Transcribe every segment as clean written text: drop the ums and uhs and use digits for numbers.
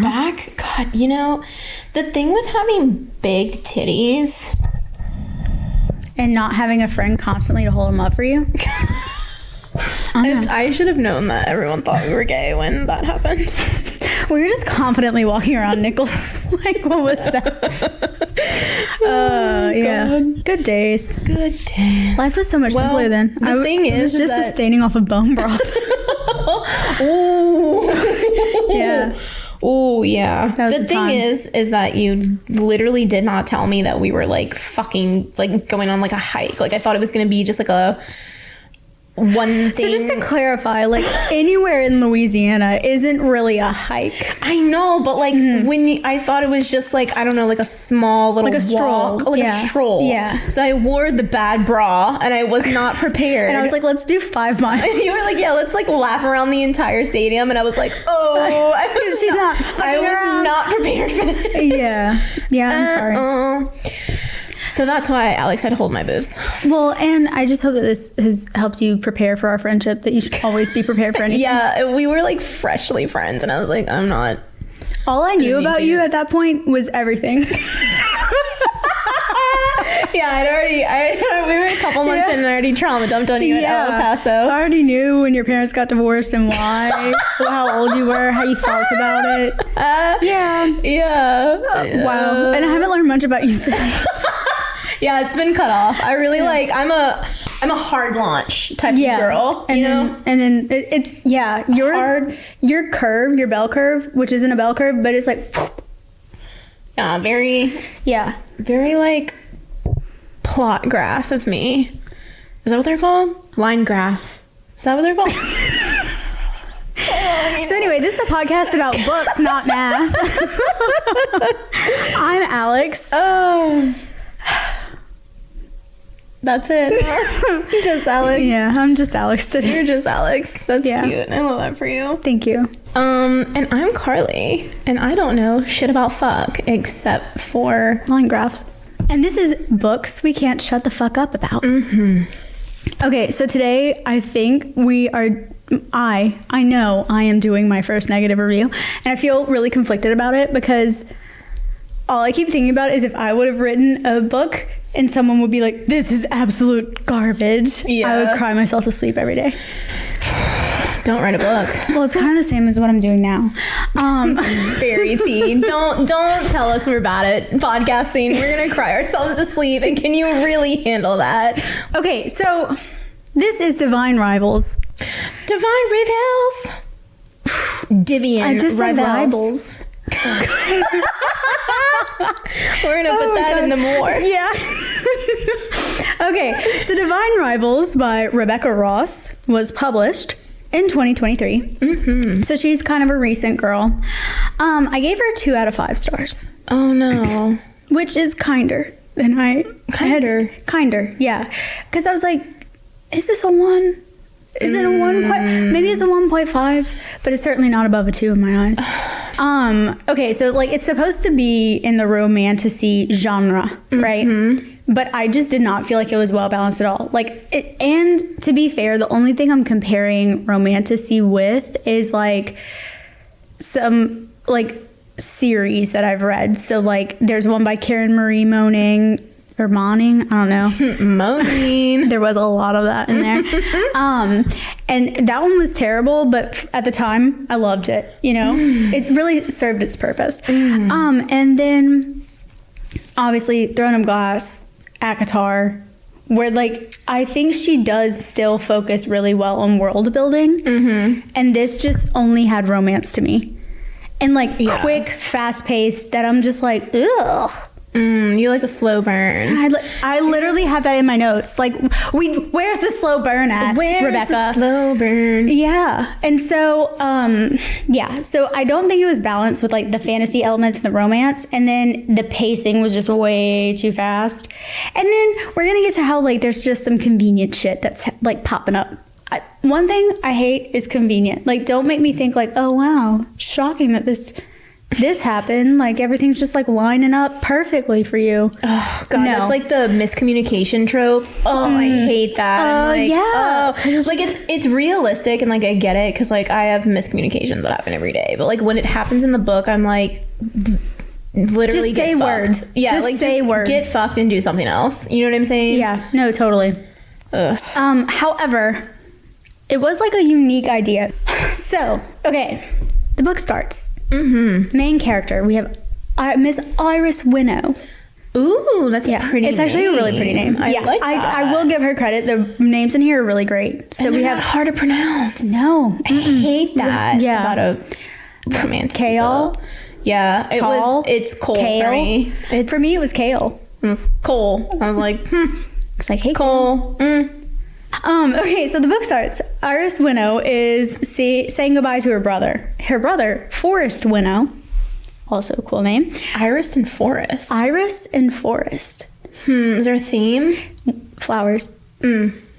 back, God, you know, the thing with having big titties and not having a friend constantly to hold them up for you. I should have known that everyone thought we were gay when that happened. We were just confidently walking around Nicholas. Like, what was that? Yeah. Good days. Good days. Life was so much simpler then. The thing is, just that... sustaining off of bone broth. Ooh. Yeah. Oh yeah. The thing is that you literally did not tell me that we were like fucking like going on like a hike. Like I thought it was gonna be just like a one thing. So just to clarify, like anywhere in Louisiana isn't really a hike. I know, but like I thought it was just like, I don't know, like a small little like a walk, stroll. like a stroll. Yeah. So I wore the bad bra and I was not prepared. And I was like, let's do 5 miles. You were like, yeah, let's like lap around the entire stadium. And I was like, I was not prepared for this. Yeah, I'm sorry. So that's why Alex had to hold my boobs. Well, and I just hope that this has helped you prepare for our friendship, that you should always be prepared for anything. Yeah, we were like freshly friends, and I was like, I'm not. All I knew about you at that point was everything. Yeah, we were a couple months in and I already trauma dumped on you at El Paso. I already knew when your parents got divorced and why, how old you were, how you felt about it. Wow. And I haven't learned much about you since. Yeah, it's been cut off. I really like, I'm a hard launch type of girl, and you then, know? And then it's, your curve, your bell curve, which isn't a bell curve, but it's like, very like plot graph of me. Is that what they're called? Line graph. Is that what they're called? So anyway, this is a podcast about books, not math. I'm Alex. Oh. That's it. Just Alex. Yeah, I'm just Alex today. You're just Alex. That's cute. I love that for you. Thank you. And I'm Carly, and I don't know shit about fuck except for line graphs. And this is books we can't shut the fuck up about. Okay, so today I think I know I am doing my first negative review, and I feel really conflicted about it because all I keep thinking about is if I would have written a book and someone would be like, this is absolute garbage, I would cry myself to sleep every day. Don't write a book. Well, it's kind of the same as what I'm doing now. Fairy tea. Don't tell us we're bad at podcasting. We're gonna cry ourselves to sleep. And can you really handle that? Okay, so this is Divine Rivals. Divine Rivals. Divian. I just said rivals. We're gonna put that in the more. Yeah. Okay, so Divine Rivals by Rebecca Ross was published in 2023. So she's kind of a recent girl. I gave her 2 out of 5 stars. Oh no. Which is kinder than I kinder, yeah. Because I was like, is this a 1? Is it a 1? Maybe it's a 1.5, but it's certainly not above a 2 in my eyes. Okay, so like it's supposed to be in the romantasy genre, right? But I just did not feel like it was well balanced at all. And to be fair, the only thing I'm comparing romantasy with is like some like series that I've read. So like there's one by Karen Marie Moning. Or Moning, I don't know. Moaning. There was a lot of that in there. And that one was terrible, but at the time, I loved it. You know, it really served its purpose. And then, obviously, Throne of Glass, ACOTAR, where like I think she does still focus really well on world building. And this just only had romance to me. And like quick, fast paced, that I'm just like, ugh. You like a slow burn. I literally have that in my notes. Like, where's the slow burn at, Rebecca? The slow burn? Yeah. And so, so I don't think it was balanced with like the fantasy elements and the romance. And then the pacing was just way too fast. And then we're going to get to how like there's just some convenient shit that's like popping up. One thing I hate is convenient. Like, don't make me think like, oh wow, shocking that this this happened. Like, everything's just like lining up perfectly for you. Oh God, that's like the miscommunication trope. Oh, I hate that. Like, yeah. like it's realistic, and like I get it, because like I have miscommunications that happen every day. But like when it happens in the book, I'm like, literally Just say get fucked. words. Yeah, Just like say words. Get fucked and do something else. You know what I'm saying? Yeah. No, totally. Ugh. However, it was like a unique idea. So, okay, the book starts. Main character, we have Miss Iris Winnow. Ooh, that's a pretty. It's actually a really pretty name. I like that. I will give her credit. The names in here are really great. So and we they're have not hard to pronounce. No, I hate that. Yeah. About a romance. Kale. Yeah, it's Cole Kale. for me. For me, it was Kale. It was Cole. I was like, It's like, hey, Cole. Okay, so the book starts. Iris Winnow is saying goodbye to her brother. Her brother, Forrest Winnow, also a cool name. Iris and Forrest. Iris and Forrest. Is there a theme? Flowers.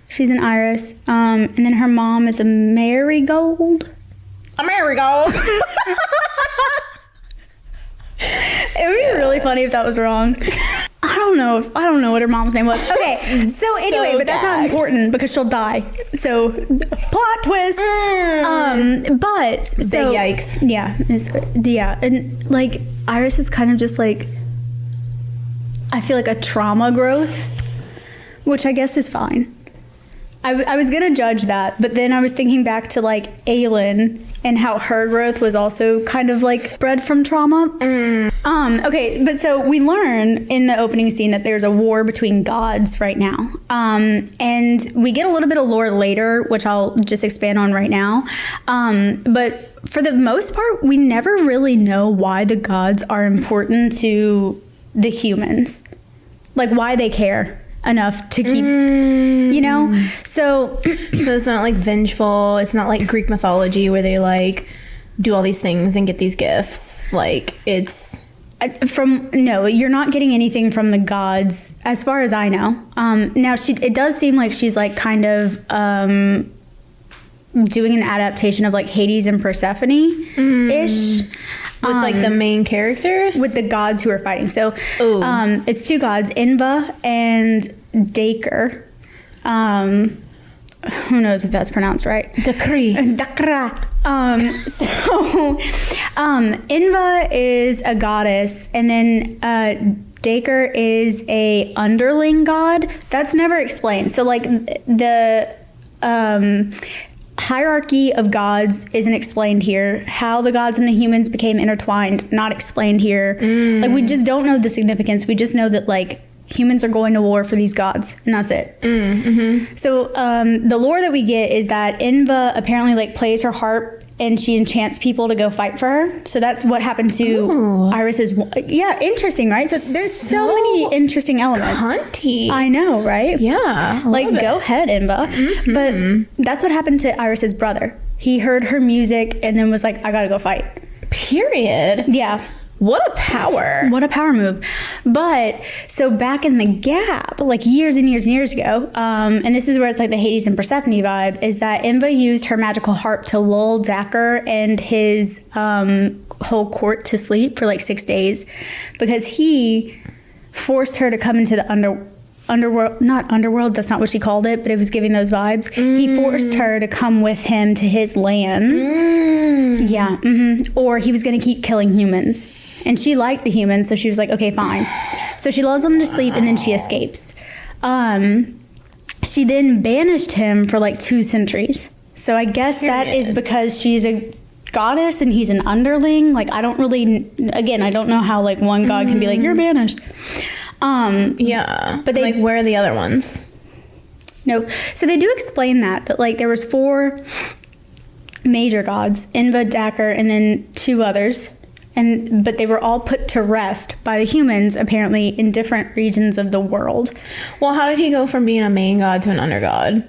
She's an iris. And then her mom is a marigold. A marigold. It would be really funny if that was wrong. I don't know what her mom's name was. Okay, so anyway, but that's not important because she'll die. So plot twist. But so Big yikes. Yeah, and like Iris is kind of just like, I feel like a trauma growth, which I guess is fine. I was gonna judge that, but then I was thinking back to like Aelin and how her growth was also kind of like bred from trauma. Okay, but so we learn in the opening scene that there's a war between gods right now. And we get a little bit of lore later, which I'll just expand on right now. But for the most part, we never really know why the gods are important to the humans. Like why they care enough to keep, you know? So it's not like vengeful. It's not like Greek mythology where they like do all these things and get these gifts. Like it's no, you're not getting anything from the gods as far as I know. Now it does seem like she's like kind of doing an adaptation of like Hades and Persephone-ish. With like the main characters? With the gods who are fighting. So it's two gods, Inva and Dacre. Who knows if that's pronounced right? Dakra. Inva is a goddess, and then Dacre is a underling god. That's never explained. So like the hierarchy of gods isn't explained here. How the gods and the humans became intertwined, not explained here. Like we just don't know the significance. We just know that like humans are going to war for these gods, and that's it. So the lore that we get is that Inva apparently like plays her harp and she enchants people to go fight for her. So that's what happened to Iris's. Yeah, interesting, right? So there's so many interesting elements. Cunty. I know, right? Yeah. Like, go ahead, Inva. But that's what happened to Iris's brother. He heard her music and then was like, I gotta go fight. Period. Yeah. What a power. What a power move. But so back in the gap, like years and years and years ago, and this is where it's like the Hades and Persephone vibe, is that Inva used her magical harp to lull Dacre and his whole court to sleep for like 6 days because he forced her to come into the underworld, not underworld, that's not what she called it, but it was giving those vibes. He forced her to come with him to his lands. Yeah. Or he was going to keep killing humans. And she liked the humans, so she was like, okay, fine. So she lulls him to sleep, and then she escapes. She then banished him for like 2 centuries. So I guess that is because she's a goddess and he's an underling. Like, I don't know how like one god can be like, you're banished. Yeah. But like, where are the other ones? No. So they do explain that like there was 4 major gods, Inva, Dacre, and then 2 others. But they were all put to rest by the humans, apparently, in different regions of the world. Well, how did he go from being a main god to an under god?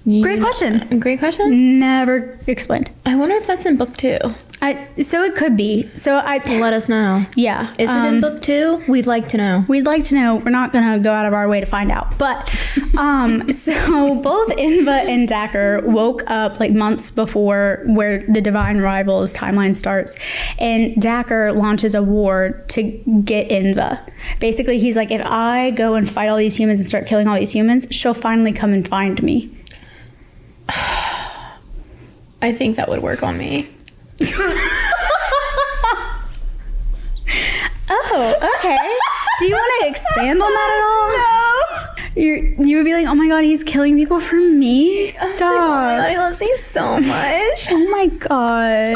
Great question. Great question? Never explained. I wonder if that's in book 2. So it could be. So Let us know. Yeah. Is it in book 2? We'd like to know. We'd like to know. We're not going to go out of our way to find out. But so both Inva and Dacker woke up like months before where the Divine Rivals timeline starts. And Dacker launches a war to get Inva. Basically, he's like, if I go and fight all these humans and start killing all these humans, she'll finally come and find me. I think that would work on me. Oh, okay. Do you want to expand on that at all? No. You would be like, oh my god, he's killing people for me? Stop. Oh my god, he loves me so much. Oh my god.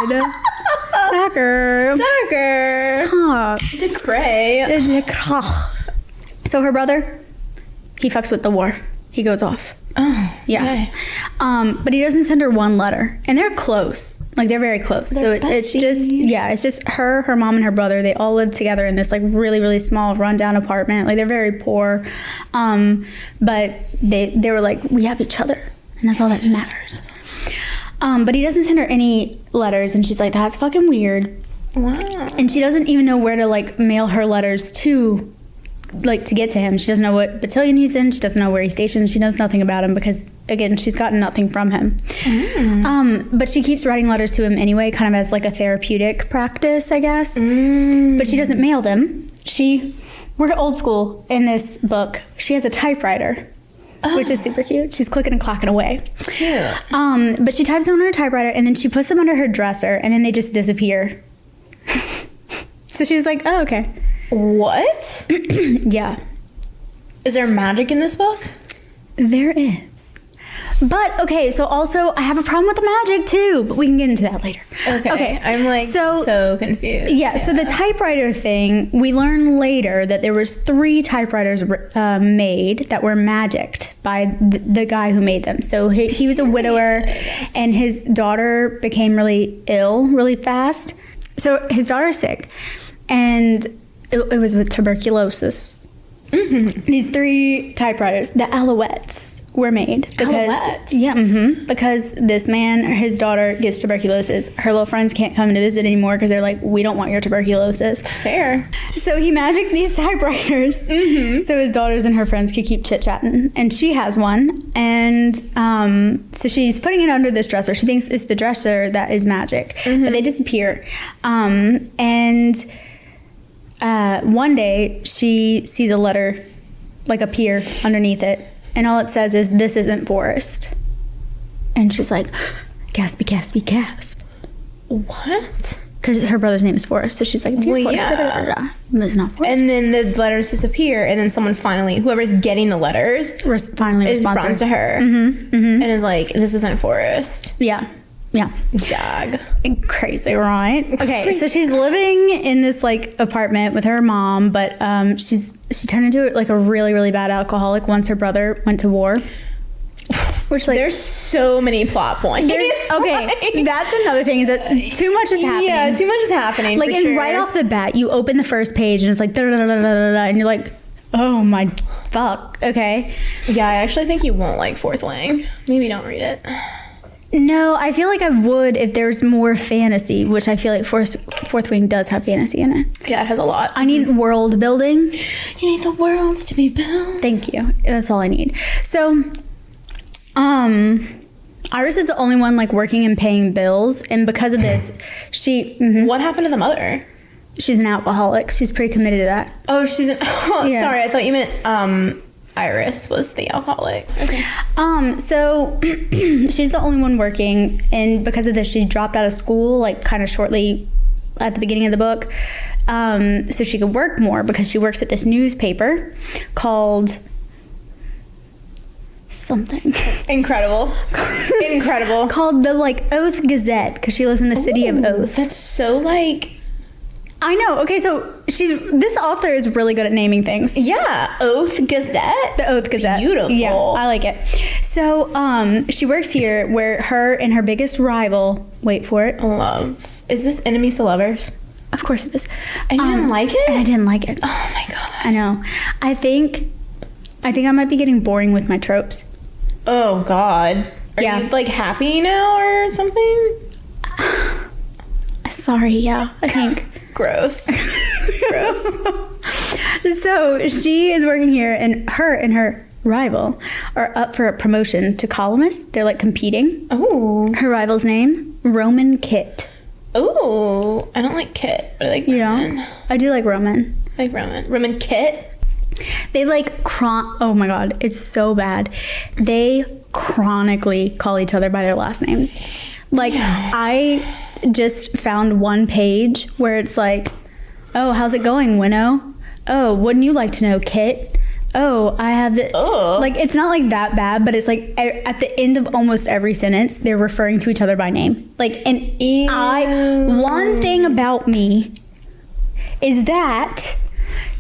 Dacker. Stop. Decray. So her brother, he fucks with the war. He goes off. Oh, yeah. Okay. But he doesn't send her one letter, and they're close. Like they're very close. They're so it's just her mom, and her brother. They all live together in this like really, really small, rundown apartment. Like they're very poor, but they were like, we have each other, and that's all that matters. But he doesn't send her any letters, and she's like, that's fucking weird. Wow. And she doesn't even know where to like mail her letters to. Like to get to him. She doesn't know what battalion he's in. She doesn't know where he's stationed. She knows nothing about him because, again, she's gotten nothing from him. But she keeps writing letters to him anyway, kind of as like a therapeutic practice, I guess. But she doesn't mail them. We're old school in this book. She has a typewriter, which is super cute. She's clicking and clacking away. Yeah. But she types them on her typewriter and then she puts them under her dresser and then they just disappear. So she was like, oh, okay. What? Yeah. Is there magic in this book? There is. But, okay, so also, I have a problem with the magic, too. But we can get into that later. Okay. I'm, like, so confused. Yeah, so the typewriter thing, we learn later that there was 3 typewriters made that were magicked by the guy who made them. So he was a widower, and his daughter became really ill really fast. So his daughter's sick, and it was with tuberculosis. These 3 typewriters, the Alouettes, were made because because this man, this daughter gets tuberculosis. Her little friends can't come to visit anymore because they're like, we don't want your tuberculosis. Fair. So he magicked these typewriters so his daughters and her friends could keep chit-chatting. And she has one, and so she's putting it under this dresser. She thinks it's the dresser that is magic, but they disappear. One day she sees a letter like appear underneath it, and all it says is, this isn't Forrest. And she's like, gaspy, gaspy, gasp. What? Because her brother's name is Forrest, so she's like, dear Forrest, it's not Forrest. And then the letters disappear, and then someone finally, whoever's getting the letters, finally responds to her and is like, this isn't Forrest. Yeah. Gag. Crazy, right? Okay, so she's living in this like apartment with her mom, but she turned into like a really, really bad alcoholic once her brother went to war. Which like there's so many plot points. Okay, that's another thing is that too much is happening. Yeah, too much is happening. Like, and right off the bat, you open the first page and it's like da da da da da da, and you're like, oh my fuck. Okay. Yeah, I actually think you won't like Fourth Wing. Maybe don't read it. No, I feel like I would if there's more fantasy, which I feel like Fourth Wing does have fantasy in it. Yeah, it has a lot. I need world building. You need the worlds to be built. Thank you. That's all I need. So, Iris is the only one like working and paying bills, and because of this, she. What happened to the mother? She's an alcoholic. She's pretty committed to that. Oh, she's an. Oh, yeah. Sorry, I thought you meant Iris was the alcoholic. Okay. So she's the only one working, and because of this, she dropped out of school like kind of shortly at the beginning of the book, so she could work more because she works at this newspaper called something incredible called the like Oath Gazette because she lives in the city of Oath. That's so like. I know. Okay, so this author is really good at naming things. Yeah, Oath Gazette. The Oath Gazette. Beautiful. Yeah, I like it. So, she works here where her and her biggest rival, wait for it. Love. Is this enemies to lovers? Of course it is. And you didn't like it? And I didn't like it. Oh my god. I know. I think I might be getting boring with my tropes. Oh god. Are you like happy now or something? Sorry, yeah, I think. Gross. Gross. So she is working here, and her rival are up for a promotion to columnist. They're like competing. Oh. Her rival's name, Roman Kit. Oh, I don't like Kit, but I like Roman. Know? I do like Roman. I like Roman. Roman Kit? They like oh my god, it's so bad. They chronically call each other by their last names. Like, I just found one page where it's like, oh, how's it going, Winnow? Oh, wouldn't you like to know, Kit? Oh, I have the... Oh. Like, it's not like that bad, but it's like at the end of almost every sentence, they're referring to each other by name. Like, and one thing about me is that,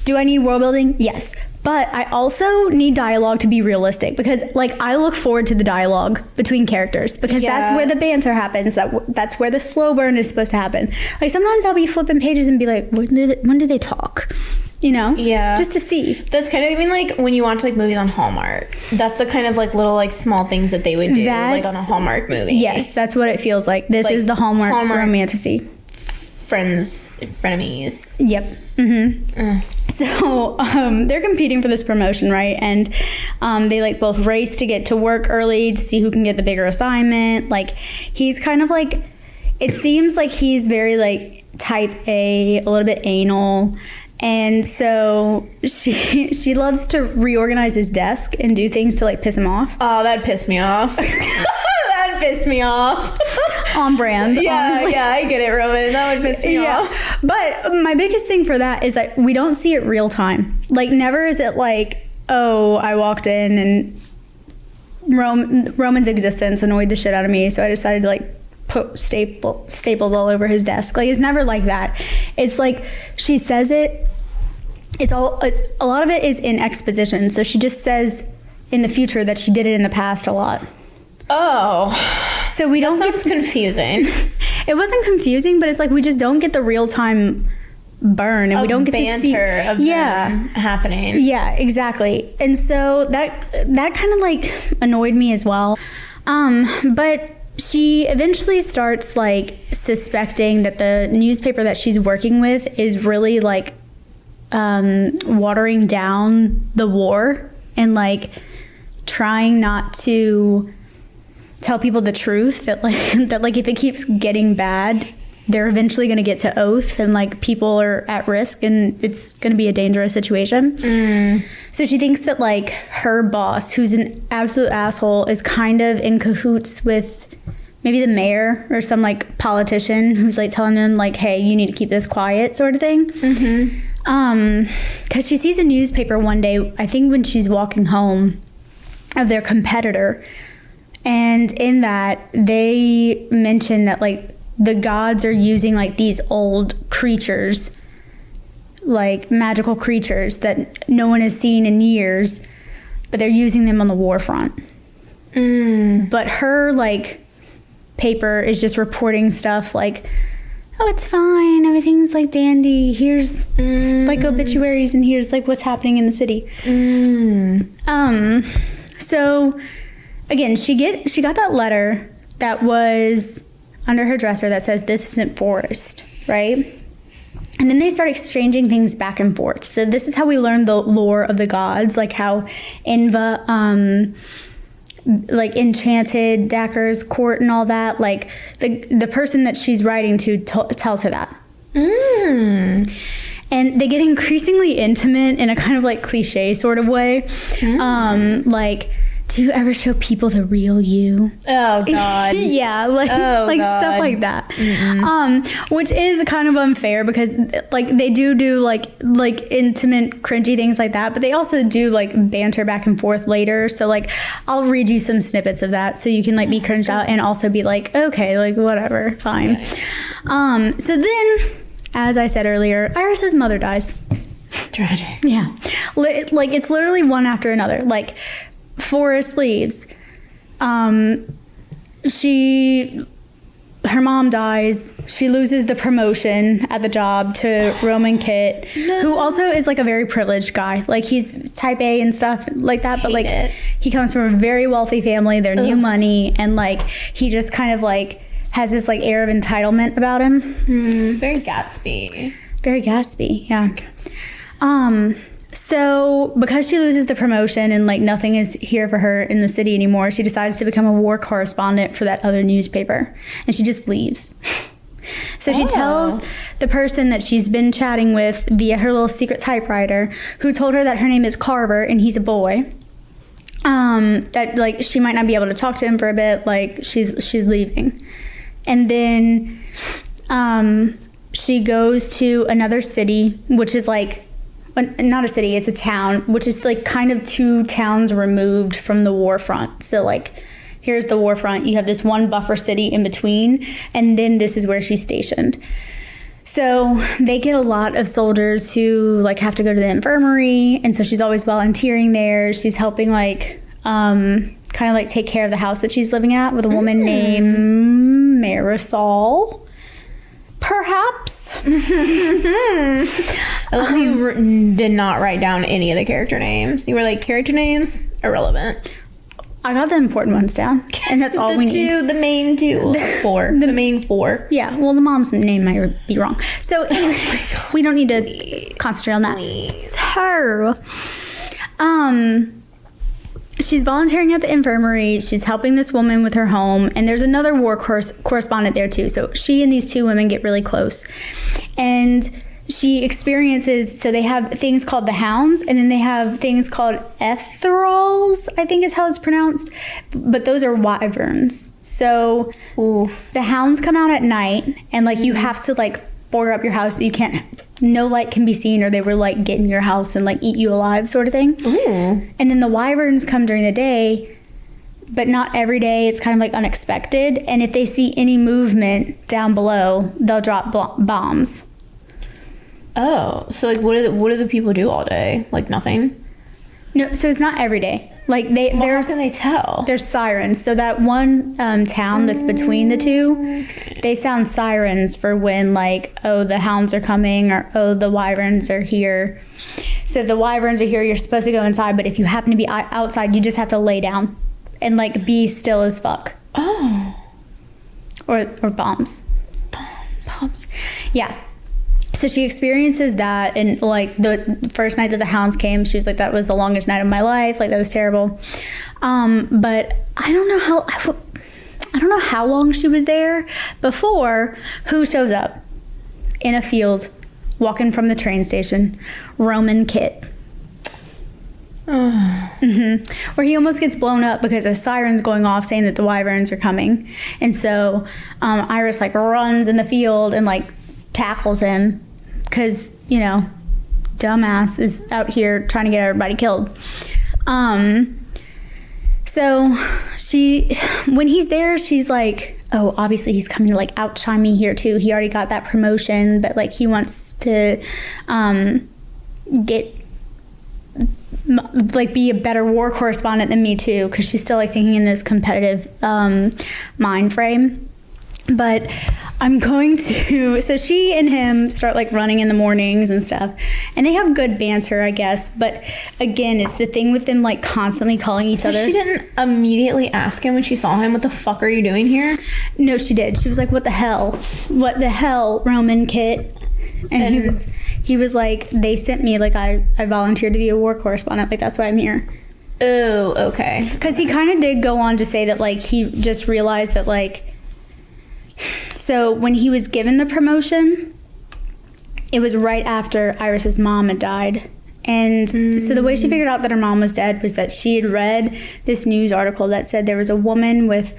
do I need world building? Yes. But I also need dialogue to be realistic, because like I look forward to the dialogue between characters, because that's where the banter happens. That's where the slow burn is supposed to happen. Like sometimes I'll be flipping pages and be like, when do they talk? You know? Yeah. Just to see. That's kind of even like when you watch like movies on Hallmark. That's the kind of like little like small things that they would do like on a Hallmark movie. Yes, that's what it feels like. This is the Hallmark romantasy. Frenemies. Yep. Mm-hmm. So they're competing for this promotion, right? And they like both race to get to work early to see who can get the bigger assignment. Like he's kind of like, it seems like he's very like type A, a little bit anal. And so she loves to reorganize his desk and do things to like piss him off. Oh, that'd piss me off. That'd piss me off. On brand. Yeah, honestly. yeah, I get it, Roman. That would piss me off. But my biggest thing for that is that we don't see it real time. Like never is it like, oh, I walked in and Roman's existence annoyed the shit out of me, so I decided to like put staples all over his desk. Like it's never like that. It's like she says it. It's a lot of it is in exposition. So she just says in the future that she did it in the past a lot. Oh, so we don't. Sounds confusing. It wasn't confusing, but it's like we just don't get the real time burn, and we don't get to see of them happening. Yeah, exactly. And so that kind of like annoyed me as well. But she eventually starts like suspecting that the newspaper that she's working with is really like watering down the war and like trying not to tell people the truth, that like if it keeps getting bad, they're eventually going to get to oath and like people are at risk and it's going to be a dangerous situation. So she thinks that like her boss, who's an absolute asshole, is kind of in cahoots with maybe the mayor or some like politician who's like telling them like, hey, you need to keep this quiet, sort of thing. Because she sees a newspaper one day, I think when she's walking home, of their competitor, and in that they mention that like the gods are using like these old creatures, like magical creatures that no one has seen in years, but they're using them on the war front. But her like paper is just reporting stuff like, oh, it's fine, everything's like dandy, here's like obituaries and here's like what's happening in the city. So again, she got that letter that was under her dresser that says, this isn't Forrest, right? And then they start exchanging things back and forth. So this is how we learn the lore of the gods, like how Inva like enchanted Dacre's court and all that. Like the person that she's writing to tells her that. And they get increasingly intimate in a kind of like cliche sort of way. Like, do you ever show people the real you? Oh God. Yeah, like God. Stuff like that. Which is kind of unfair because like they do like intimate cringy things like that, but they also do like banter back and forth later. So like I'll read you some snippets of that so you can like be cringed out and also be like, okay, like whatever, fine. So then, as I said earlier, Iris's mother dies. Tragic. Yeah. Like it's literally one after another. Like Forrest leaves. Her mom dies. She loses the promotion at the job to Roman Kit, who also is like a very privileged guy. Like he's type A and stuff like that, but like he comes from a very wealthy family. They're new money, and like he just kind of like has this like air of entitlement about him. Very Gatsby. Very Gatsby, yeah. So because she loses the promotion and like nothing is here for her in the city anymore, she decides to become a war correspondent for that other newspaper, and she just leaves. So she tells the person that she's been chatting with via her little secret typewriter, who told her that her name is Carver and he's a boy, that like she might not be able to talk to him for a bit, like she's leaving. And then she goes to another city, which is like, not a city, it's a town, which is like kind of 2 towns removed from the war front. So like, here's the war front, you have this one buffer city in between, and then this is where she's stationed. So they get a lot of soldiers who like have to go to the infirmary, and so she's always volunteering there. She's helping like kind of like take care of the house that she's living at with a woman named Marisol. Perhaps. I love how you did not write down any of the character names. You were like, character names, irrelevant. I got the important ones down, and that's all we need. The main 4. The main 4. Yeah, well, the mom's name might be wrong. So anyway, we don't need to concentrate on that. So, she's volunteering at the infirmary. She's helping this woman with her home, and there's another war correspondent there too. So she and these 2 women get really close, and she experiences, so they have things called the hounds, and then they have things called etherals, I think is how it's pronounced, but those are wyverns. So the hounds come out at night, and like you have to like border up your house. You can't, no light can be seen, or they will like get in your house and like eat you alive, sort of thing. And then the wyverns come during the day, but not every day. It's kind of like unexpected, and if they see any movement down below, they'll drop bombs. Oh, so like what do the people do all day? Like nothing? No, so it's not every day. Like how can they tell? There's sirens. So that one town that's between the 2, they sound sirens for when like, oh, the hounds are coming, or oh, the wyverns are here. So if the wyverns are here, you're supposed to go inside, but if you happen to be outside, you just have to lay down and like be still as fuck. Oh. Or bombs. Bombs. Yeah. So she experiences that, and like the first night that the hounds came, she was like, that was the longest night of my life. Like that was terrible. But I don't know how long she was there before who shows up in a field, walking from the train station, Roman Kit. Where he almost gets blown up because a siren's going off saying that the wyverns are coming. And so Iris like runs in the field and like tackles him because, you know, dumbass is out here trying to get everybody killed. So when he's there, she's like, oh, obviously he's coming to like outshine me here too. He already got that promotion, but like he wants to be a better war correspondent than me too, because she's still like thinking in this competitive mind frame. But I'm going to, so she and him start like running in the mornings and stuff, and they have good banter, I guess. But again, it's the thing with them like constantly calling each other. She didn't immediately ask him when she saw him, what the fuck are you doing here? No, she did. She was like, what the hell, Roman Kit? And he was like, they sent me, like I volunteered to be a war correspondent, like that's why I'm here. Oh, okay. Because he kind of did go on to say that like he just realized that like, so when he was given the promotion, it was right after Iris's mom had died. And so the way she figured out that her mom was dead was that she had read this news article that said there was a woman with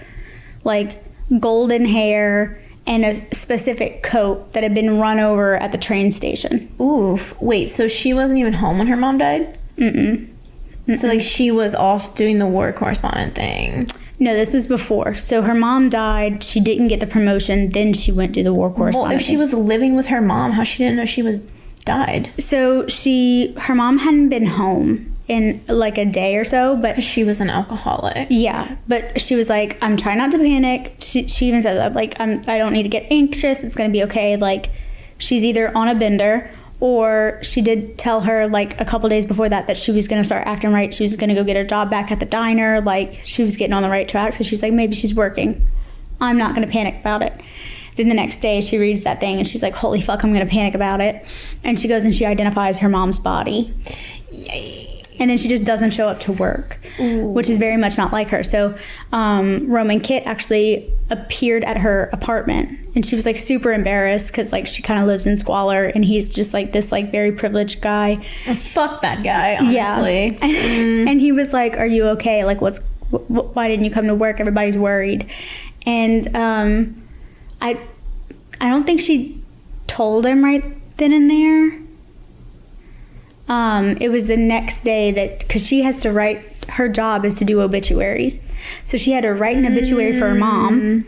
like golden hair and a specific coat that had been run over at the train station. Oof. Wait, so she wasn't even home when her mom died? So like she was off doing the war correspondent thing. No, this was before. So her mom died. She didn't get the promotion. Then she went to the war correspondent. Well, if she was living with her mom, how she didn't know she was died? So her mom hadn't been home in like a day or so, but she was an alcoholic. Yeah, but she was like, I'm trying not to panic. She even said that like I don't need to get anxious. It's gonna be okay. Like she's either on a bender, or she did tell her like a couple days before that she was going to start acting right. She was going to go get her job back at the diner. Like she was getting on the right track. So she's like, maybe she's working. I'm not going to panic about it. Then the next day she reads that thing and she's like, holy fuck, I'm going to panic about it. And she goes and she identifies her mom's body. Yay. And then she just doesn't show up to work, which is very much not like her. So Roman Kit actually appeared at her apartment, and she was like super embarrassed because like she kind of lives in squalor, and he's just like this like very privileged guy. Fuck that guy, honestly. Yeah. And he was like, are you okay? Like, why didn't you come to work? Everybody's worried. And I don't think she told him right then and there. It was the next day that, because she has to write, her job is to do obituaries. So she had to write an obituary for her mom.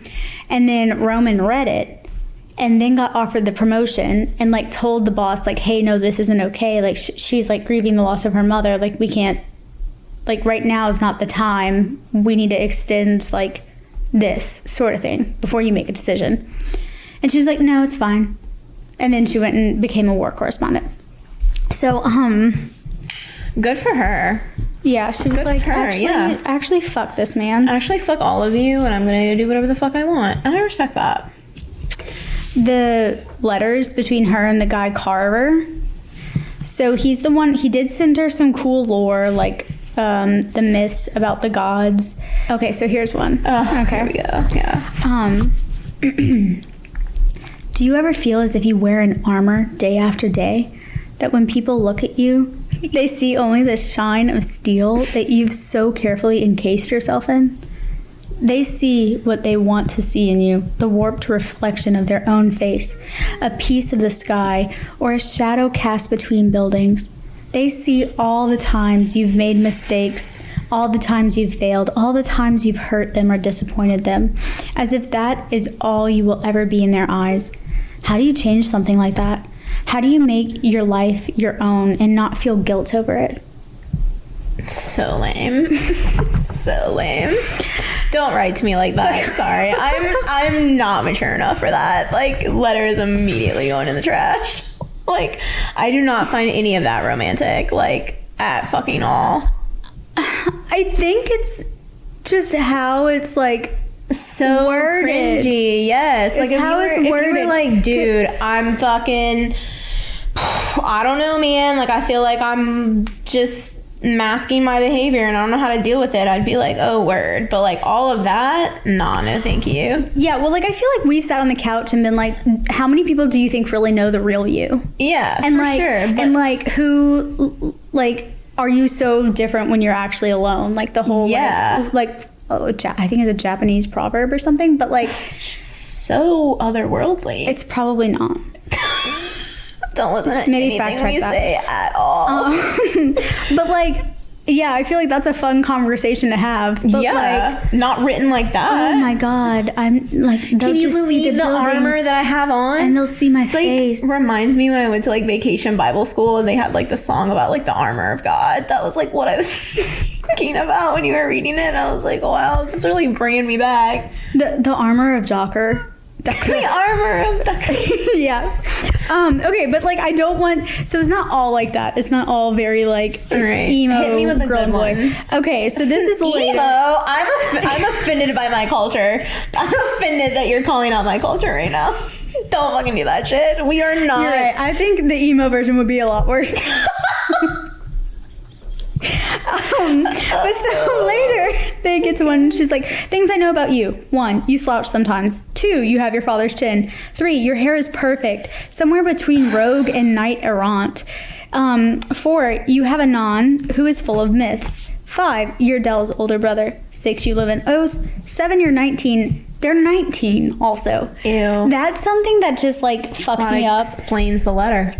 And then Roman read it and then got offered the promotion and like told the boss like, hey, no, this isn't okay. Like she's like grieving the loss of her mother. Like we can't, like right now is not the time. We need to extend like this sort of thing before you make a decision. And she was like, no, it's fine. And then she went and became a war correspondent. So, good for her. Yeah, she was Good like, for her, actually, fuck this man. Actually, fuck all of you, and I'm gonna do whatever the fuck I want. And I respect that. The letters between her and the guy Carver. So he's the one, he did send her some cool lore, like the myths about the gods. Okay, so here's one. Okay. Here we go. Yeah. Do you ever feel as if you wear an armor day after day? That when people look at you, they see only the shine of steel that you've so carefully encased yourself in? They see what they want to see in you, the warped reflection of their own face, a piece of the sky, or a shadow cast between buildings. They see all the times you've made mistakes, all the times you've failed, all the times you've hurt them or disappointed them, as if that is all you will ever be in their eyes. How do you change something like that? How do you make your life your own and not feel guilt over it? So lame. So lame. Don't write to me like that. Sorry. I'm not mature enough for that. Like, letter is immediately going in the trash. Like, I do not find any of that romantic, like, at fucking all. I think it's just how it's like so worded. Cringy. Yes. It's like how it's worded. If you were like, dude, I'm fucking, I don't know, man. Like, I feel like I'm just masking my behavior and I don't know how to deal with it. I'd be like, oh, word. But like all of that, nah, no thank you. Yeah, well, like I feel like we've sat on the couch and been like, how many people do you think really know the real you? Yeah, and for like, sure. And like who, like, are you so different when you're actually alone? Like the whole, I think it's a Japanese proverb or something, but like so otherworldly. It's probably not. Don't listen to maybe anything fact check we that. say at all. But like, yeah, I feel like that's a fun conversation to have. But yeah, like, not written like that. Oh my god, I'm like, can you believe the armor that I have on? And they'll see my face. Like, reminds me when I went to like vacation Bible school and they had like the song about like the armor of God. That was like what I was thinking about when you were reading it. I was like, wow, this is really bringing me back. The armor of Jocker. The armor of the yeah. Okay, but like I don't want, so it's not all like that. It's not all very like emo. Hit me with a girl good boy. one. Okay, so this is later. Emo. I'm offended by my culture. I'm offended that you're calling out my culture right now. Don't fucking do that shit. We are not. You're right. I think the emo version would be a lot worse. But so later they get to one. She's like, things I know about you. 1, you slouch sometimes. 2, you have your father's chin. 3, your hair is perfect, somewhere between rogue and knight errant. 4, you have a non who is full of myths. 5, you're Dell's older brother. 6, you live in Oath. 7, you're 19. They're 19 also. Ew. That's something that just like fucks me up. Explains the letter.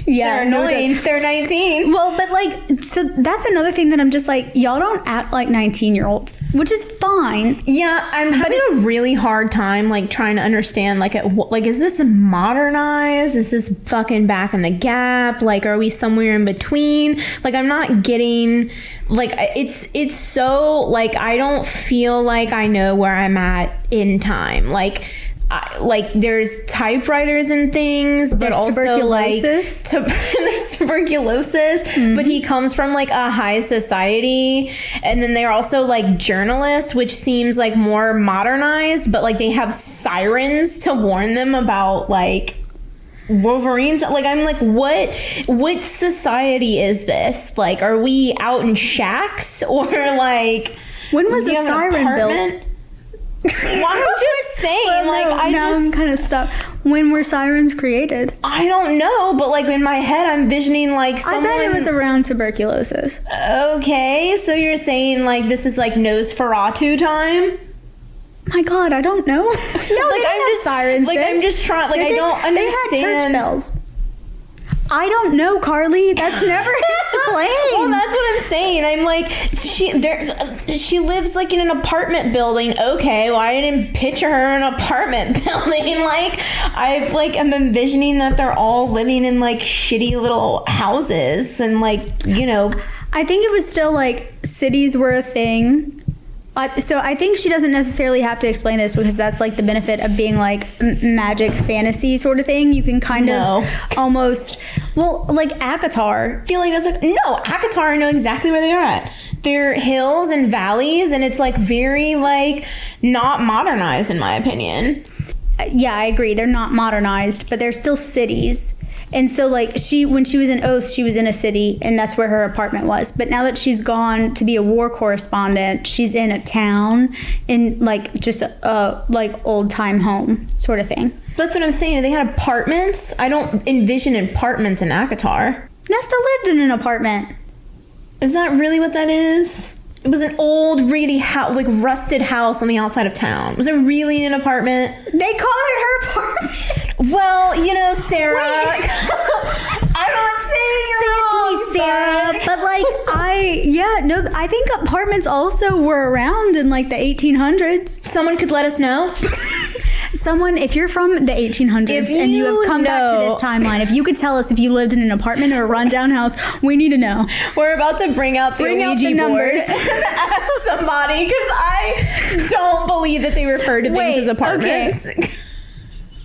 Yeah, they're annoying. They're 19. Well, but like, so that's another thing that I'm just like, y'all don't act like 19-year-olds, which is fine. Yeah, I'm having a really hard time like trying to understand like is this modernized? Is this fucking back in the gap? Like, are we somewhere in between? Like, I'm not getting like it's so like I don't feel like I know where I'm at in time. Like, like there's typewriters and things, but There's also tuberculosis. like there's tuberculosis. But he comes from like a high society, and then they're also like journalists, which seems like more modernized. But like they have sirens to warn them about like Wolverines. Like I'm like, what society is this? Like, are we out in shacks or like? When was do the you have an siren built? apartment? Well, I'm just saying, I'm kind of stuck. When were sirens created? I don't know, but like in my head, I'm visioning like someone. I bet it was around tuberculosis. Okay, so you're saying like this is like Nosferatu time? My God, I don't know. No, Like, they didn't have sirens. Like then. I'm just trying. Like I don't understand. They had church bells. I don't know, Carly. That's never explained. Well, that's what I'm saying. I'm like, she lives like in an apartment building. Okay, well, I didn't picture her in an apartment building. Like, I'm envisioning that they're all living in like shitty little houses and like, you know. I think it was still like cities were a thing. So I think she doesn't necessarily have to explain this because that's like the benefit of being like magic fantasy sort of thing. You can kind of almost, well, like Akatar. I feel like that's like, no, Akatar, I know exactly where they are at. They're hills and valleys, and it's like very like not modernized in my opinion. Yeah, I agree. They're not modernized, but they're still cities. And so like when she was in Oath, she was in a city and that's where her apartment was. But now that she's gone to be a war correspondent, she's in a town in like just a like old time home sort of thing. That's what I'm saying. They had apartments. I don't envision apartments in Akatar. Nesta lived in an apartment. Is that really what that is? It was an old, rickety house, like rusted house on the outside of town. Was it really an apartment? They called it her apartment. Well, you know, Sarah. I'm not saying you're wrong, Sarah, but like I think apartments also were around in like the 1800s. Someone could let us know. Someone, if you're from the 1800s and you have come back to this timeline, if you could tell us if you lived in an apartment or a rundown house, we need to know. We're about to bring out the Ouija board and ask somebody because I don't believe that they refer to things as apartments. Okay.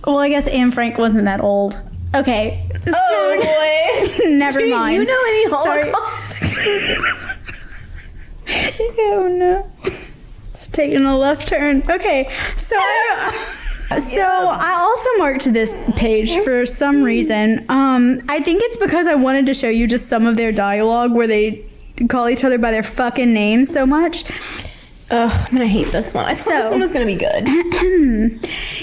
Well, I guess Anne Frank wasn't that old. Okay. Oh boy. Never mind. You know any Holocaust? Oh no. It's taking a left turn. Okay. So I also marked this page for some reason. I think it's because I wanted to show you just some of their dialogue where they call each other by their fucking names so much. Ugh, I'm gonna hate this one. I thought this one was gonna be good.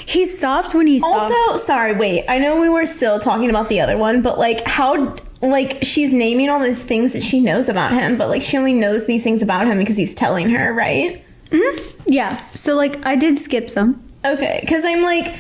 He stops when he stops. Also, sorry, wait. I know we were still talking about the other one, but like how, like she's naming all these things that she knows about him, but like she only knows these things about him because he's telling her, right? Mm-hmm. Yeah. So like I did skip some. Okay, because I'm like,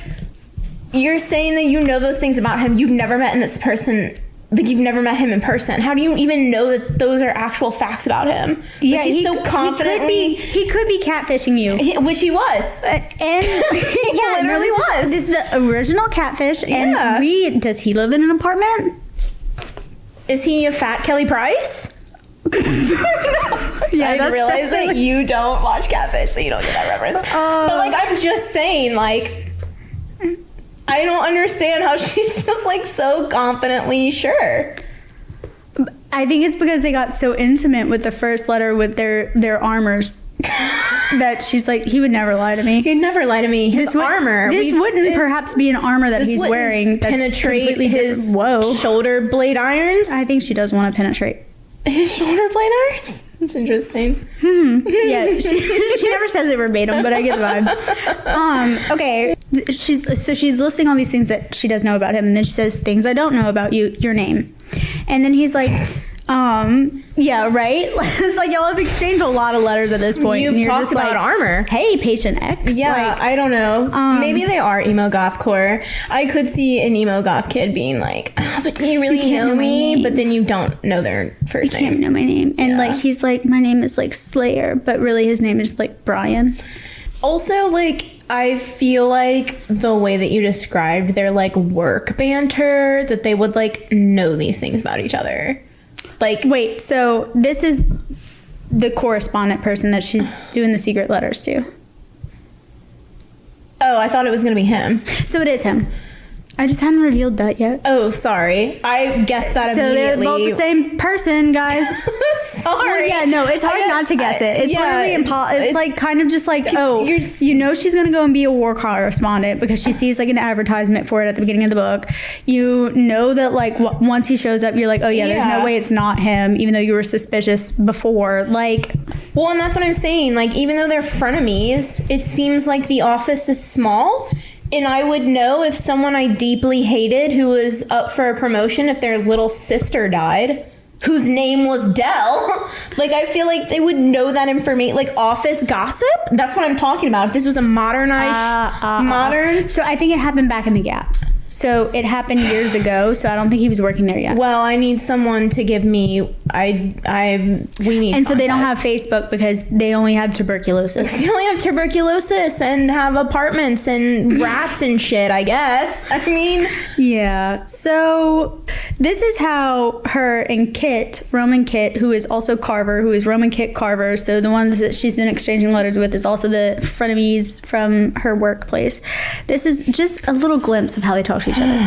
you're saying that you know those things about him. You've never met this person. Like you've never met him in person. How do you even know that those are actual facts about him? Yeah, he's so confidently. He could be catfishing you, which he was, and he literally was. This is the original catfish. And does he live in an apartment? Is he a fat Kelly Price? Yeah, I didn't realize that you don't watch Catfish, so you don't get that reference. But like, I'm just saying, like, I don't understand how she's just like so confidently sure. I think it's because they got so intimate with the first letter with their armors that she's like, he would never lie to me. He'd never lie to me. His armor. This wouldn't perhaps be an armor that he's wearing. That's penetrate his different. shoulder blade irons. I think she does want to penetrate his shoulder blade irons. That's interesting. Yeah, she never says it verbatim, but I get the vibe. Okay, she's listing all these things that she does know about him, and then she says things I don't know about you, your name, and then he's like, yeah, right. It's like y'all have exchanged a lot of letters at this point. You've talked about like, armor. Hey, patient X. Yeah, like, I don't know. Maybe they are emo goth core. I could see an emo goth kid being like, oh, but do you really know me? But then you don't know their first name. You can't know my name. And like he's like, my name is like Slayer, but really his name is like Brian. Also, like, I feel like the way that you described their like work banter, that they would like know these things about each other. Like, wait, so this is the correspondent person that she's doing the secret letters to. Oh, I thought it was going to be him. So it is him. I just hadn't revealed that yet. Oh, sorry. I guessed that So immediately. they're both the same person, guys. Sorry. Well, yeah, no, it's hard not to guess it. It's literally impossible. It's like kind of just like, oh, you know she's going to go and be a war correspondent because she sees like an advertisement for it at the beginning of the book. You know that like once he shows up, you're like, oh yeah, there's no way it's not him, even though you were suspicious before. Like, well, and that's what I'm saying. Like, even though they're frenemies, it seems like the office is small. And I would know if someone I deeply hated who was up for a promotion if their little sister died, whose name was Dell. Like, I feel like they would know that information. Like, office gossip? That's what I'm talking about. If this was a modern... So I think it happened back in the Gap. So it happened years ago, so I don't think he was working there yet. Well, I need someone to give me... we need And context. so they don't have Facebook because they only have tuberculosis. They only have tuberculosis and have apartments and rats and shit, I guess. I mean... Yeah. So this is how her and Kit, Roman Kit, who is also Carver, who is Roman Kit Carver, so the ones that she's been exchanging letters with is also the frenemies from her workplace. This is just a little glimpse of how they talk to each other.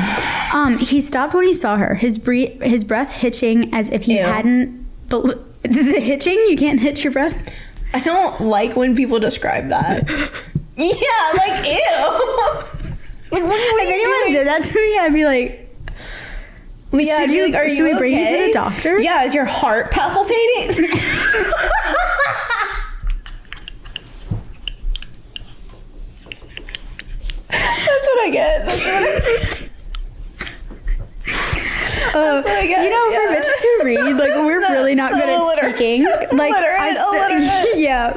He stopped when he saw her, his breath hitching as if he hadn't... the hitching? You can't hitch your breath? I don't like when people describe that. Yeah, like, ew. Like, what if anyone did that to me, I'd be like... Yeah, should we bring you to the doctor? Yeah, is your heart palpitating? That's what I get. That's what I get. You know, for bitches who read, like, we're really not good at speaking. Like, illiterate. Yeah.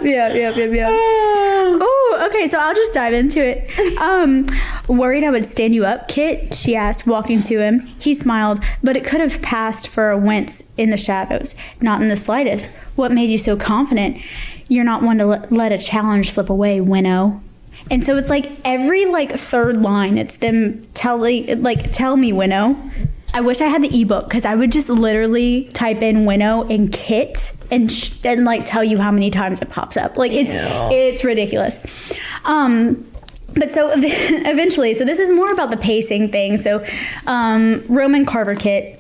Oh, okay, so I'll just dive into it. Worried I would stand you up, Kit? She asked, walking to him. He smiled, but it could have passed for a wince in the shadows. Not in the slightest. What made you so confident? You're not one to let a challenge slip away, Winnow. And so it's like every like third line, it's them telling, like, tell me, Winnow. I wish I had the ebook because I would just literally type in Winnow and Kit and like tell you how many times it pops up. Like it's ridiculous. But so eventually, so this is more about the pacing thing. So Roman Carver Kit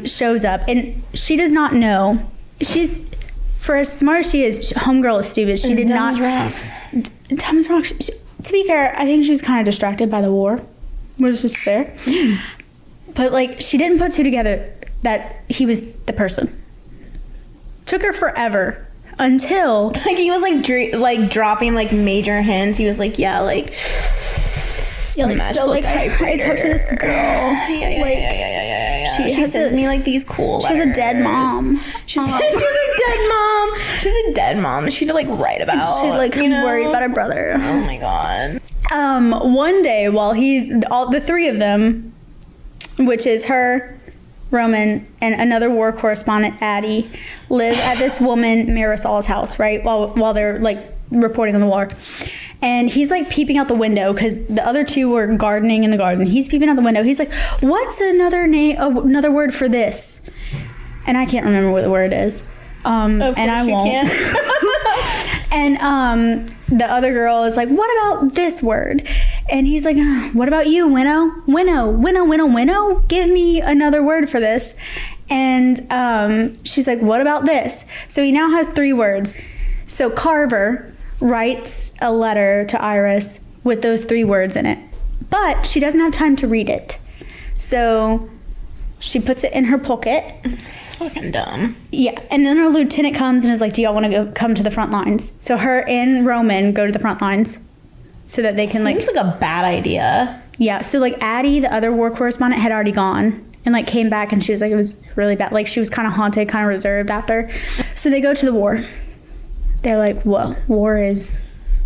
shows up and she does not know. She's, for as smart as she is, homegirl is stupid. She did not. Dumb as rocks. To be fair, I think she was kind of distracted by the war. Was just there. But like, she didn't put two together that he was the person. Took her forever until like he was like dropping like major hints. He was like, yeah, like so like I talked to this girl. Yeah. She sends me like these cool letters. She's a dead mom. She's a dead mom. She's a dead mom. She'd like write about. She's like worried about her brother. Oh my god. One day while the three of them, which is her, Roman, and another war correspondent, Addie, live at this woman Marisol's house, right? While they're like reporting on the war. And he's like peeping out the window because the other two were gardening in the garden. He's peeping out the window. He's like, what's another word for this? And I can't remember what the word is. And I won't. And the other girl is like, what about this word? And he's like, what about you, Winnow? Winnow? Give me another word for this. And she's like, what about this? So he now has 3 words. So Carver writes a letter to Iris with those 3 words in it. But she doesn't have time to read it. So she puts it in her pocket. It's fucking dumb. Yeah. And then her lieutenant comes and is like, do y'all want to come to the front lines? So her and Roman go to the front lines so that they can Seems like a bad idea. Yeah. So like Addie, the other war correspondent, had already gone and like came back and she was like, it was really bad. Like she was kind of haunted, kind of reserved after. So they go to the war. They're like, whoa, war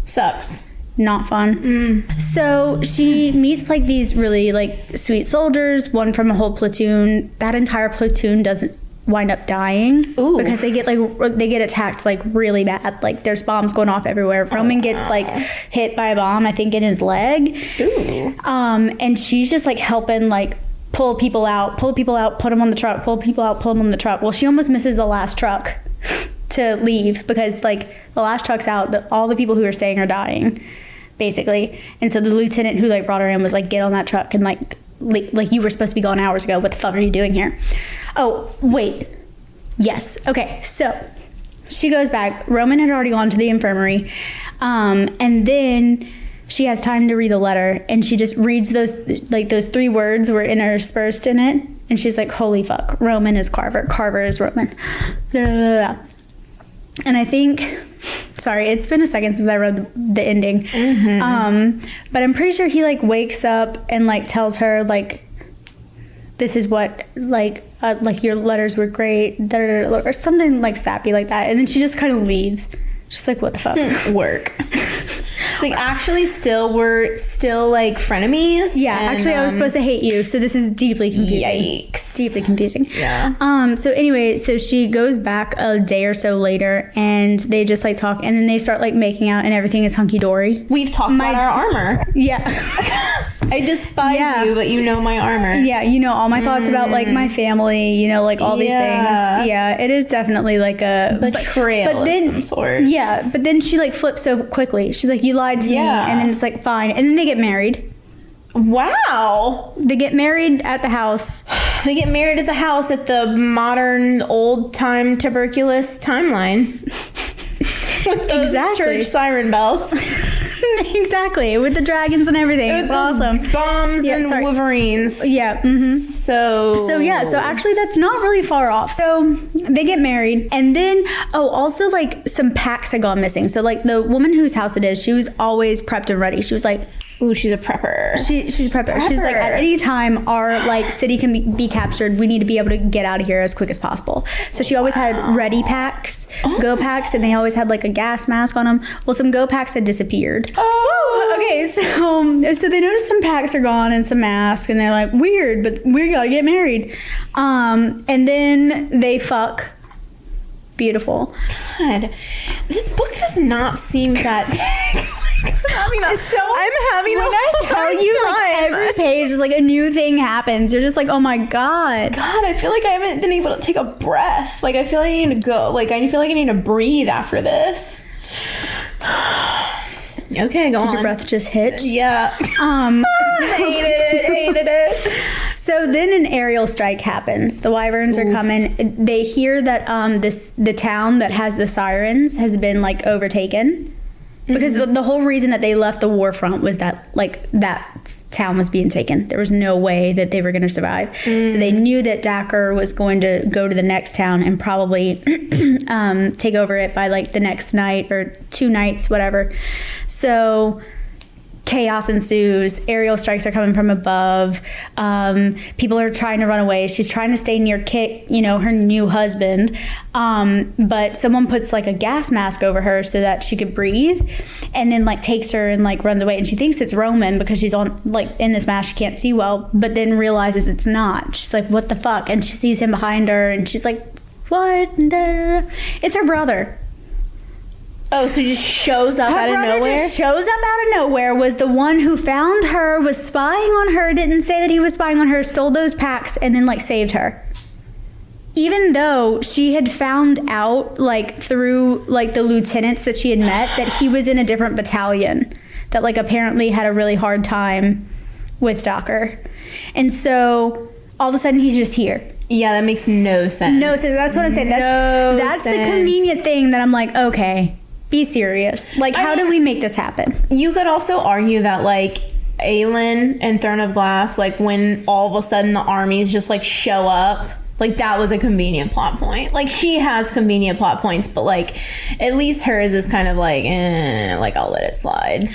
sucks. Not fun. So she meets like these really like sweet soldiers, one from a whole platoon. That entire platoon doesn't wind up dying. Ooh. Because they get attacked like really bad. Like there's bombs going off everywhere. Roman gets like hit by a bomb, I think in his leg. Ooh. And she's just like helping like pull people out, put them on the truck, pull people out, pull them on the truck. Well, she almost misses the last truck to leave because like the last truck's out, all the people who are staying are dying. basically. And so the lieutenant who like brought her in was like, get on that truck and like you were supposed to be gone hours ago. What the fuck are you doing here? Oh, wait. Yes. Okay. So she goes back. Roman had already gone to the infirmary. And then she has time to read the letter, and she just reads those 3 words were interspersed in it. And she's like, holy fuck, Roman is Carver. Carver is Roman. Da, da, da, da. And I think, sorry, it's been a second since I read the ending. Mm-hmm. But I'm pretty sure he like wakes up and like tells her like, this is what like your letters were great, da, da, da, or something like sappy like that. And then she just kind of leaves. She's like, what the fuck? Work. It's like, actually we're still like frenemies. Yeah, and, actually I was supposed to hate you, so this is deeply confusing. Yikes. Deeply confusing. Yeah. So anyway, so she goes back a day or so later, and they just like talk, and then they start like making out, and everything is hunky-dory. We've talked about our armor. Yeah. I despise you, but you know my armor. Yeah, you know all my thoughts about like my family, you know, like all these things. Yeah, it is definitely like a betrayal of some sort. Yeah, but then she like flips so quickly. She's like, you lied to me, and then it's like, fine. And then they get married. Wow. They get married at the house. They get married at the house at the modern old-time tuberculous timeline. With those church siren bells. Exactly, with the dragons and everything. It's awesome. Bombs and wolverines. Yeah. Mm-hmm. So actually that's not really far off. So they get married, and then also like some packs had gone missing. So like the woman whose house it is, she was always prepped and ready. She was like, ooh, she's a prepper. She's a prepper. She's like, at any time our like city can be captured, we need to be able to get out of here as quick as possible. So she always had ready packs, go packs, and they always had like a gas mask on them. Well, some go packs had disappeared. Oh, okay. So they notice some packs are gone and some masks, and they're like, weird, but we gotta get married. And then they fuck. Beautiful. God, this book does not seem that big. I'm having when I tell you, like, every page is like a new thing happens. You're just like, oh my god. God, I feel like I haven't been able to take a breath. Like, I feel like I need to go. Like, I feel like I need to breathe after this. Okay, go on. Did your breath just hit? Yeah. Hated it. So then an aerial strike happens. The wyverns are coming. They hear that the town that has the sirens has been like overtaken. Because the whole reason that they left the war front was that like that town was being taken. There was no way that they were going to survive. So they knew that Dacker was going to go to the next town and probably take over it by like the next night or 2 nights, whatever. So chaos ensues. Aerial strikes are coming from above. People are trying to run away. She's trying to stay near Kit, her new husband. But someone puts like a gas mask over her so that she could breathe, and then like takes her and like runs away. And she thinks it's Roman because she's on like in this mask, she can't see well, but then realizes it's not. She's like, what the fuck? And she sees him behind her, and she's like, what? It's her brother. Oh, so he just shows up out of nowhere? Her brother just shows up out of nowhere, was the one who found her, was spying on her, didn't say that he was spying on her, stole those packs, and then, like, saved her. Even though she had found out, like, through, like, the lieutenants that she had met, that he was in a different battalion that, like, apparently had a really hard time with Docker. And so, all of a sudden, he's just here. Yeah, that makes no sense. No sense. That's what I'm saying. That's the convenient thing that I'm like, okay, be serious. Like, how do we make this happen? You could also argue that, like, Aelin and Throne of Glass, like, when all of a sudden the armies just, like, show up, like, that was a convenient plot point. Like, she has convenient plot points, but, like, at least hers is kind of like, like, I'll let it slide.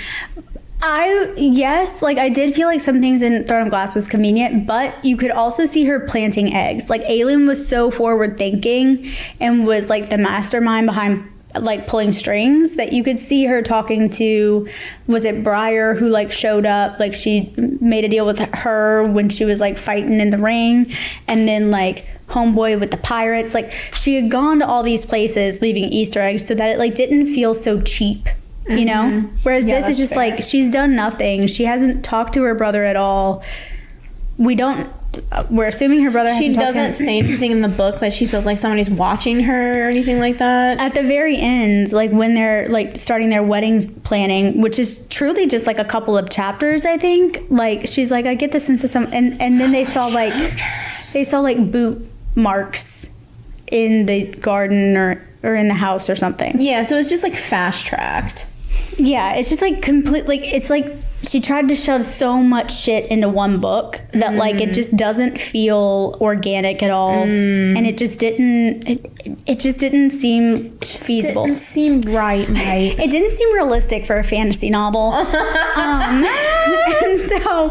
Yes, like, I did feel like some things in Throne of Glass was convenient, but you could also see her planting eggs. Like, Aelin was so forward thinking and was, like, the mastermind behind, like, pulling strings that you could see her talking to, was it Briar, who, like, showed up, like, she made a deal with her when she was, like, fighting in the ring, and then, like, Homeboy with the pirates. Like, she had gone to all these places leaving Easter eggs so that it, like, didn't feel so cheap. You know? Whereas this is just fair. Like, she's done nothing. She hasn't talked to her brother at all. We don't we're assuming her brother. She doesn't say anything in the book that she feels like somebody's watching her or anything like that. At the very end, like when they're like starting their wedding planning, which is truly just like a couple of chapters, I think. Like she's like, I get the sense of some, and then they saw like boot marks in the garden or in the house or something. Yeah, so it's just like fast tracked. Yeah, it's just like complete. Like it's like she tried to shove so much shit into one book that like it just doesn't feel organic at all, and it just didn't. It just didn't seem feasible. Didn't seem right. It didn't seem realistic for a fantasy novel. And so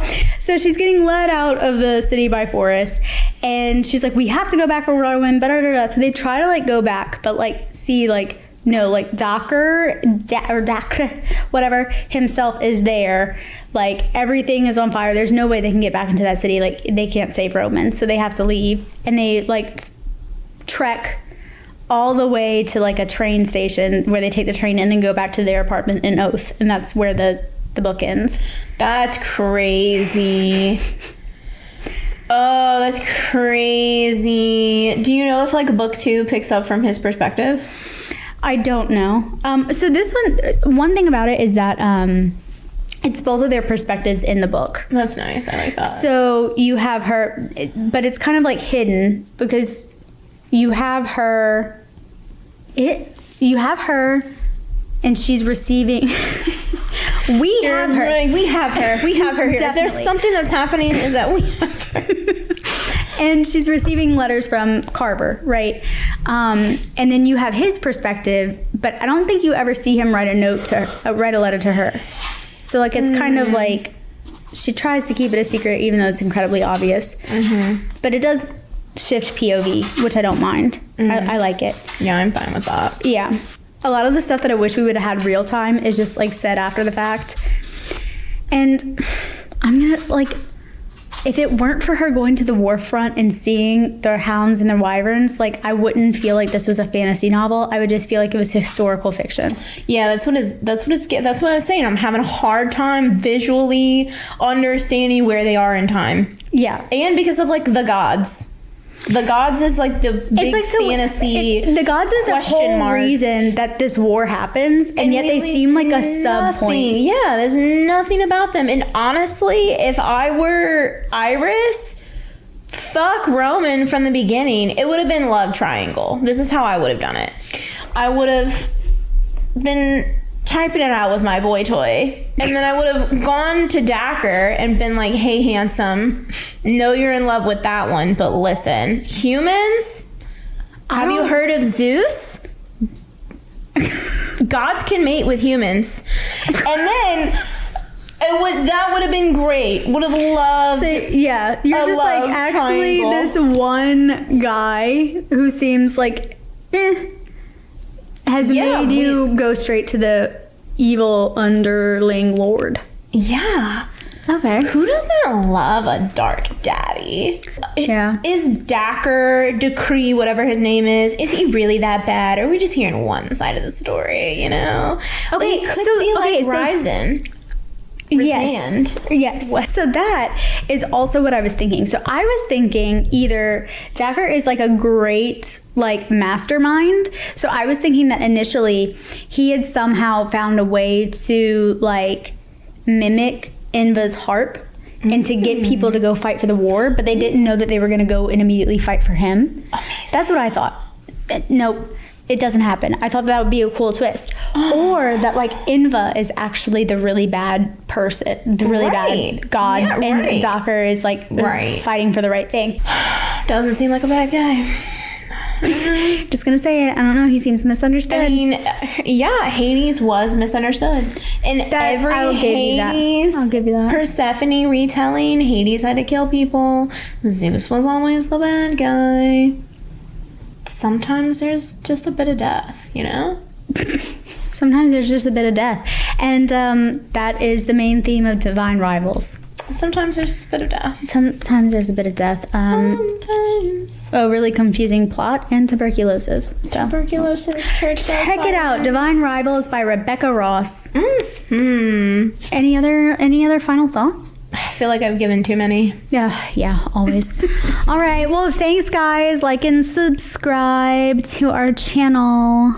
she's getting led out of the city by Forrest, and she's like, "We have to go back for Rowan." So they try to like go back, but like see like. No, like Docker, whatever, himself is there. Like, everything is on fire. There's no way they can get back into that city. Like, they can't save Roman, so they have to leave. And they, like, trek all the way to, like, a train station where they take the train and then go back to their apartment in Oath. And that's where the book ends. That's crazy. Oh, that's crazy. Do you know if, like, book 2 picks up from his perspective? I don't know. So this one thing about it is that it's both of their perspectives in the book. That's nice. I like that. So you have her, but it's kind of like hidden because you have her, and she's receiving. We have her here. If there's something that's happening, is that we have her. And she's receiving letters from Carver, right? And then you have his perspective, but I don't think you ever see him write a letter to her. So like it's kind of like she tries to keep it a secret, even though it's incredibly obvious. But it does shift POV, which I don't mind. I like it. Yeah, I'm fine with that. Yeah. A lot of the stuff that I wish we would have had real time is just like said after the fact. And I'm gonna like, if it weren't for her going to the war front and seeing their hounds and their wyverns, like I wouldn't feel like this was a fantasy novel. I would just feel like it was historical fiction. Yeah, that's what I was saying. I'm having a hard time visually understanding where they are in time. Yeah. And because of like the gods. The gods is like the big like fantasy. The gods is the whole reason that this war happens, and yet they seem like a sub point. Yeah, there's nothing about them. And honestly, if I were Iris, fuck Roman from the beginning. It would have been love triangle. This is how I would have done it. I would have been typing it out with my boy toy, and then I would have gone to Dacker and been like, hey handsome, know you're in love with that one, but listen, humans, have you heard of Zeus? Gods can mate with humans. And then that would have been great. Would have loved. So, yeah, you're just like, actually triangle. This one guy who seems like has made you go straight to the evil underling lord. Yeah. Okay. Who doesn't love a dark daddy? Yeah. Is Dacker, Decree, whatever his name is he really that bad? Or are we just hearing one side of the story, you know? Okay, like, could be like Ryzen. Yes. So that is also what I was thinking. So I was thinking either Dacker is like a great like mastermind. So I was thinking that initially he had somehow found a way to like mimic Inva's harp and to get people to go fight for the war, but they didn't know that they were going to go and immediately fight for him. Amazing. That's what I thought. Nope. It doesn't happen. I thought that would be a cool twist. Or that like Inva is actually the really bad person, the really bad god, and Dacker is like fighting for the right thing. Doesn't seem like a bad guy. Just gonna say it. I don't know. He seems misunderstood. I mean, yeah, Hades was misunderstood. In every Hades I'll give you that. Persephone retelling, Hades had to kill people. Zeus was always the bad guy. Sometimes there's just a bit of death, you know? Sometimes there's just a bit of death. And that is the main theme of Divine Rivals. Sometimes there's just a bit of death. Sometimes there's a bit of death. Sometimes times. Oh, really confusing plot and tuberculosis. So Tuberculosis, church. check it out. Divine Rivals by Rebecca Ross. Hmm. Any other final thoughts? I feel like I've given too many. Yeah, always. All right. Well, thanks, guys. Like and subscribe to our channel.